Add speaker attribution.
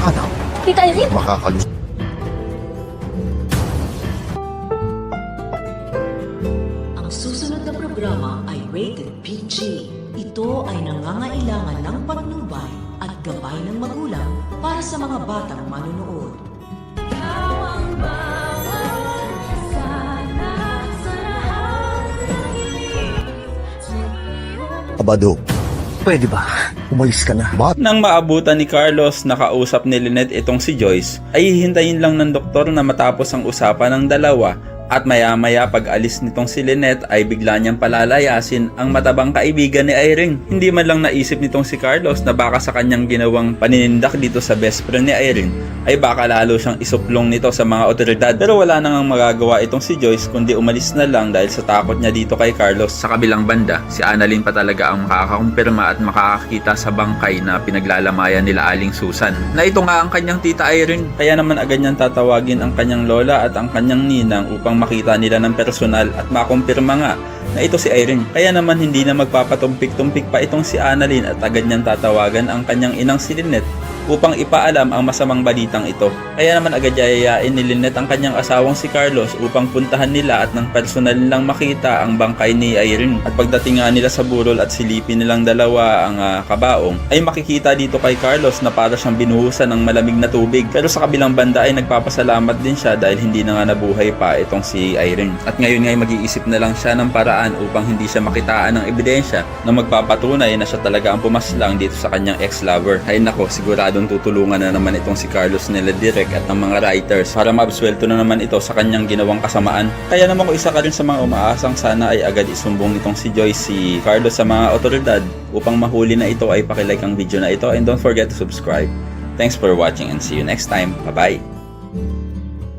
Speaker 1: hanap.
Speaker 2: Tita Irene?
Speaker 1: Makakalus.
Speaker 3: Ang susunod na programa ay rated PG. Ito ay nangangailangan ng patnubay at gabay ng magulang para sa mga batang manunood.
Speaker 1: Abado. Pwede ba? Umalis ka na.
Speaker 4: Nang maabutan ni Carlos na kausap ni Lynette itong si Joyce, ay hihintayin lang ng doktor na matapos ang usapan ng dalawa at maya-maya pag alis nitong si Lynette ay bigla niyang palalayasin ang matabang kaibigan ni Irene. Hindi man lang naisip nitong si Carlos na baka sa kanyang ginawang paninindak dito sa best friend ni Irene ay baka lalo siyang isuplong nito sa mga otoridad. Pero wala nang magagawa itong si Joyce kundi umalis na lang dahil sa takot niya dito kay Carlos. Sa kabilang banda, si Annalyn pa talaga ang makakakumpirma at makakakita sa bangkay na pinaglalamayan nila Aling Susan. Na ito nga ang kanyang tita Irene. Kaya naman agad niyang tatawagin ang kanyang lola at ang kanyang ninang upang makita nila ng personal at makumpirma nga na ito si Irene. Kaya naman hindi na magpapatumpik-tumpik pa itong si Annalyn at agad niyang tatawagan ang kanyang inang si Lynette upang ipaalam ang masamang balitang ito. Kaya naman agad yayayain ni Lynette ang kanyang asawang si Carlos upang puntahan nila at ng personal nilang makita ang bangkay ni Irene. At pagdating nga nila sa burol at silipin nilang dalawa ang kabaong, ay makikita dito kay Carlos na para siyang binuhusan ng malamig na tubig. Pero sa kabilang banda ay nagpapasalamat din siya dahil hindi na nga nabuhay pa itong si Irene. At ngayon nga ay mag-iisip na lang siya ng paraan upang hindi siya makitaan ng ebidensya na magpapatunay na siya talaga ang pumaslang dito sa kanyang ex-lover. Ay nako, sigurado tutulungan na naman itong si Carlos nila Direk at ng mga writers para maabsuelto na naman ito sa kanyang ginawang kasamaan. Kaya naman kung isa ka rin sa mga umaasang sana ay agad isumbong nitong si Joyce si Carlos sa mga otoridad upang mahuli na ito ay pakilike ang video na ito and don't forget to subscribe. Thanks for watching and see you next time. Bye bye!